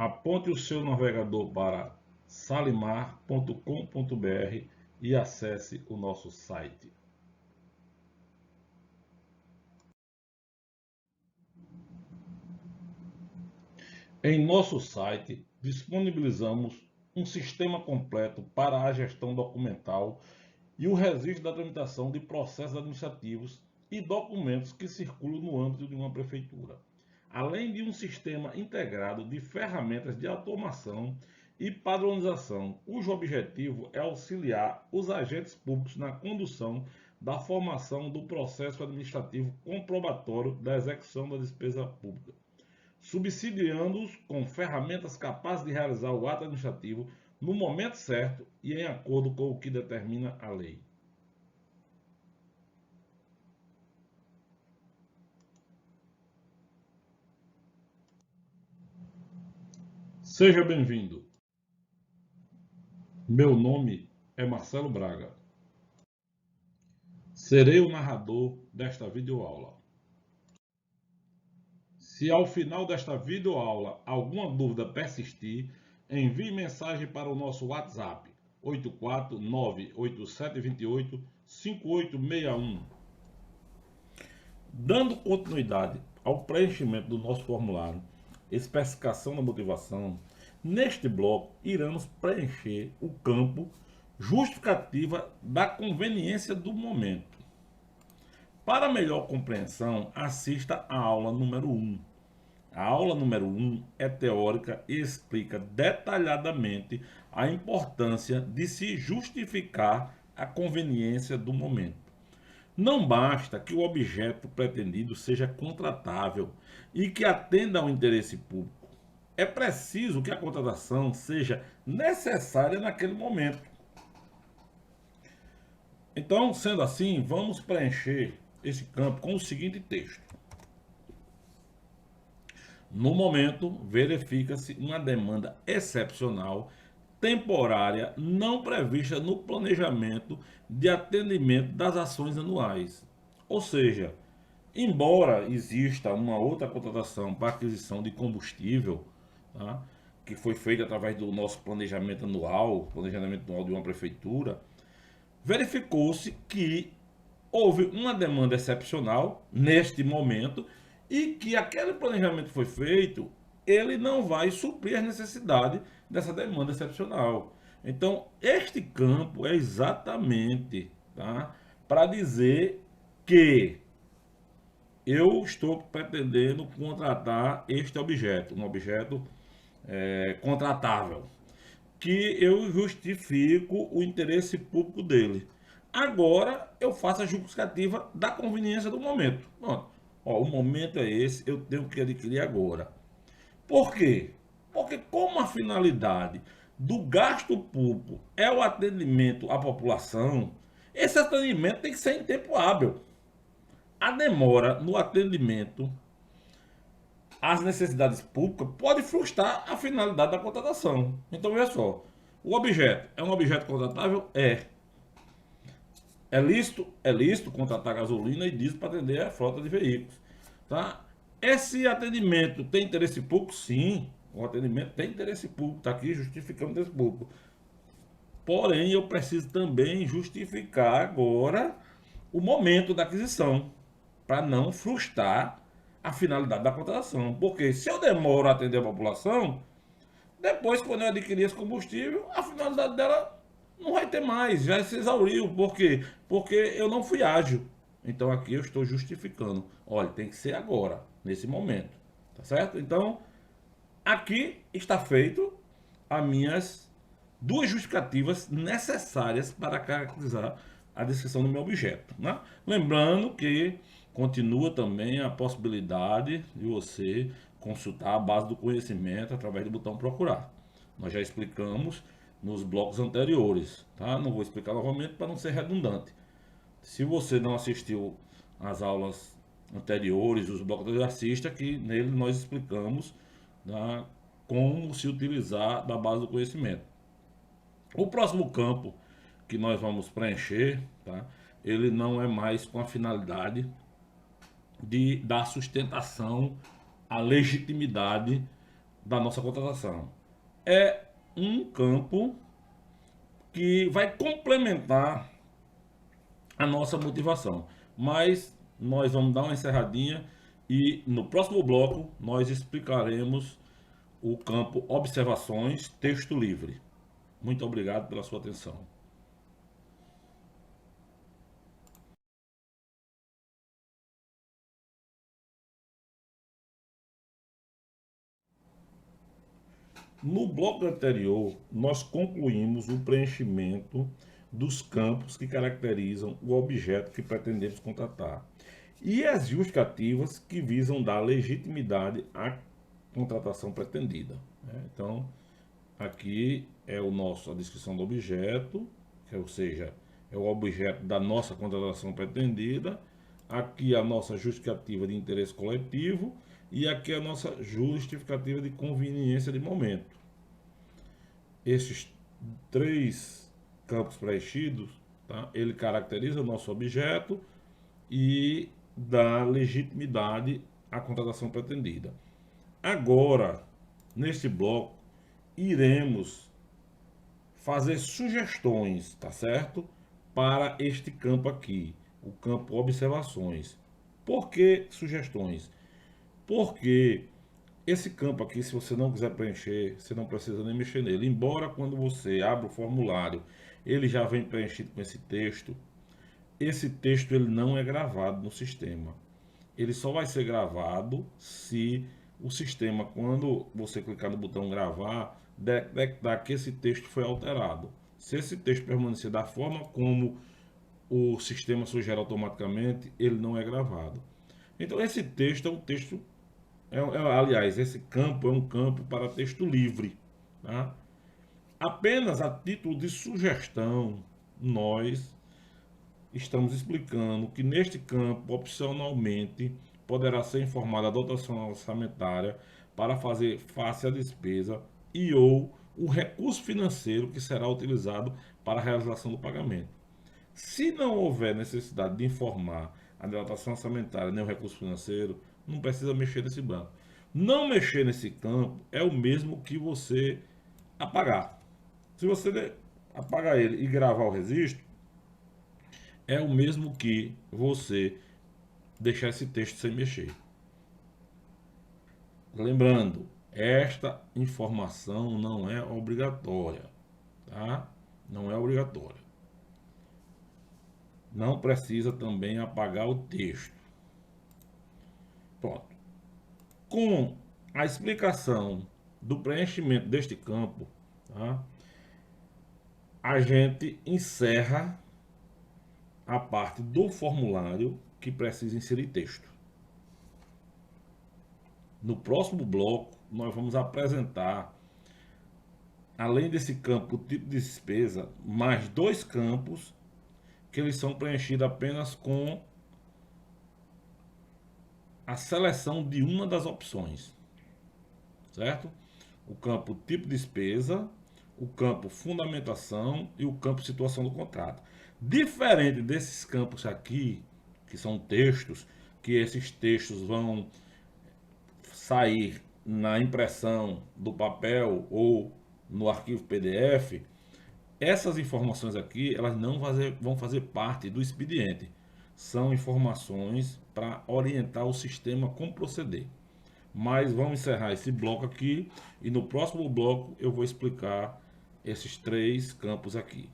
Aponte o seu navegador para salimar.com.br e acesse o nosso site. Em nosso site, disponibilizamos um sistema completo para a gestão documental e o registro da tramitação de processos administrativos e documentos que circulam no âmbito de uma prefeitura, além de um sistema integrado de ferramentas de automação e padronização, cujo objetivo é auxiliar os agentes públicos na condução da formação do processo administrativo comprobatório da execução da despesa pública, subsidiando-os com ferramentas capazes de realizar o ato administrativo no momento certo e em acordo com o que determina a lei. Seja bem-vindo. Meu nome é Marcelo Braga. Serei o narrador desta videoaula. Se ao final desta videoaula alguma dúvida persistir, envie mensagem para o nosso WhatsApp 84987285861. Dando continuidade ao preenchimento do nosso formulário, especificação da motivação, neste bloco iremos preencher o campo justificativa da conveniência do momento. Para melhor compreensão, assista à aula número 1. A aula número 1 é teórica e explica detalhadamente a importância de se justificar a conveniência do momento. Não basta que o objeto pretendido seja contratável e que atenda ao interesse público. É preciso que a contratação seja necessária naquele momento. Então, sendo assim, vamos preencher esse campo com o seguinte texto. No momento, verifica-se uma demanda excepcional, temporária, não prevista no planejamento de atendimento das ações anuais. Ou seja, embora exista uma outra contratação para aquisição de combustível, tá, que foi feita através do nosso planejamento anual de uma prefeitura, verificou-se que houve uma demanda excepcional neste momento e que aquele planejamento que foi feito, ele não vai suprir a necessidade dessa demanda excepcional. Então, este campo é exatamente, tá, para dizer que eu estou pretendendo contratar este objeto, um objeto contratável, que eu justifico o interesse público dele. Agora eu faço a justificativa da conveniência do momento. Pronto. Ó, o momento é esse, eu tenho que adquirir agora. Por quê? Porque como a finalidade do gasto público é o atendimento à população, esse atendimento tem que ser em tempo hábil. A demora no atendimento às necessidades públicas pode frustrar a finalidade da contratação. Então, veja só, o objeto é um objeto contratável? É. É lícito? É lícito contratar gasolina e diesel para atender a frota de veículos. Tá? Esse atendimento tem interesse público? Sim, o atendimento tem interesse público, está aqui justificando o interesse público. Porém, eu preciso também justificar agora o momento da aquisição, para não frustrar a finalidade da contratação. Porque se eu demoro a atender a população, depois, quando eu adquirir esse combustível, a finalidade dela não vai ter mais, já se exauriu. Por quê? Porque eu não fui ágil. Então aqui eu estou justificando. Olha, tem que ser agora, nesse momento. Tá certo? Então, aqui está feito as minhas duas justificativas necessárias para caracterizar a descrição do meu objeto. Né? Lembrando que continua também a possibilidade de você consultar a base do conhecimento através do botão procurar. Nós já explicamos nos blocos anteriores, tá? Não vou explicar novamente para não ser redundante. Se você não assistiu às aulas anteriores, os blocos anteriores, assista, que nele nós explicamos, tá, como se utilizar da base do conhecimento. O próximo campo que nós vamos preencher, tá, ele não é mais com a finalidade de dar sustentação à legitimidade da nossa contratação. É um campo que vai complementar a nossa motivação. Mas nós vamos dar uma encerradinha e no próximo bloco nós explicaremos o campo observações, texto livre. Muito obrigado pela sua atenção. No bloco anterior, nós concluímos o preenchimento dos campos que caracterizam o objeto que pretendemos contratar e as justificativas que visam dar legitimidade à contratação pretendida. Então, aqui é a descrição do objeto, ou seja, é o objeto da nossa contratação pretendida. Aqui a nossa justificativa de interesse coletivo e aqui a nossa justificativa de conveniência de momento. Esses três campos preenchidos, tá? Ele caracteriza o nosso objeto e dá legitimidade à contratação pretendida. Agora, neste bloco, iremos fazer sugestões, tá certo? Para este campo aqui, o campo observações. Por que sugestões? Porque esse campo aqui, se você não quiser preencher, você não precisa nem mexer nele. Embora quando você abre o formulário, ele já vem preenchido com esse texto ele não é gravado no sistema. Ele só vai ser gravado se o sistema, quando você clicar no botão gravar, detectar que esse texto foi alterado. Se esse texto permanecer da forma como o sistema sugere automaticamente, ele não é gravado. Então esse texto é um texto, aliás, esse campo é um campo para texto livre. Tá? Apenas a título de sugestão, nós estamos explicando que neste campo, opcionalmente, poderá ser informada a dotação orçamentária para fazer face à despesa e ou o recurso financeiro que será utilizado para a realização do pagamento. Se não houver necessidade de informar a dotação orçamentária nem o recurso financeiro, não precisa mexer nesse banco. Não mexer nesse campo é o mesmo que você apagar. Se você apagar ele e gravar o registro, é o mesmo que você deixar esse texto sem mexer. Lembrando, esta informação não é obrigatória, tá? Não é obrigatória. Não precisa também apagar o texto. Pronto. Com a explicação do preenchimento deste campo, tá? A gente encerra a parte do formulário que precisa inserir texto. No próximo bloco, nós vamos apresentar, além desse campo tipo de despesa, mais dois campos que eles são preenchidos apenas com a seleção de uma das opções, certo? O campo tipo de despesa, o campo fundamentação e o campo situação do contrato. Diferente desses campos aqui, que são textos, que esses textos vão sair na impressão do papel ou no arquivo PDF, essas informações aqui, elas não vão fazer parte do expediente. São informações para orientar o sistema como proceder. Mas vamos encerrar esse bloco aqui e no próximo bloco eu vou explicar esses três campos aqui.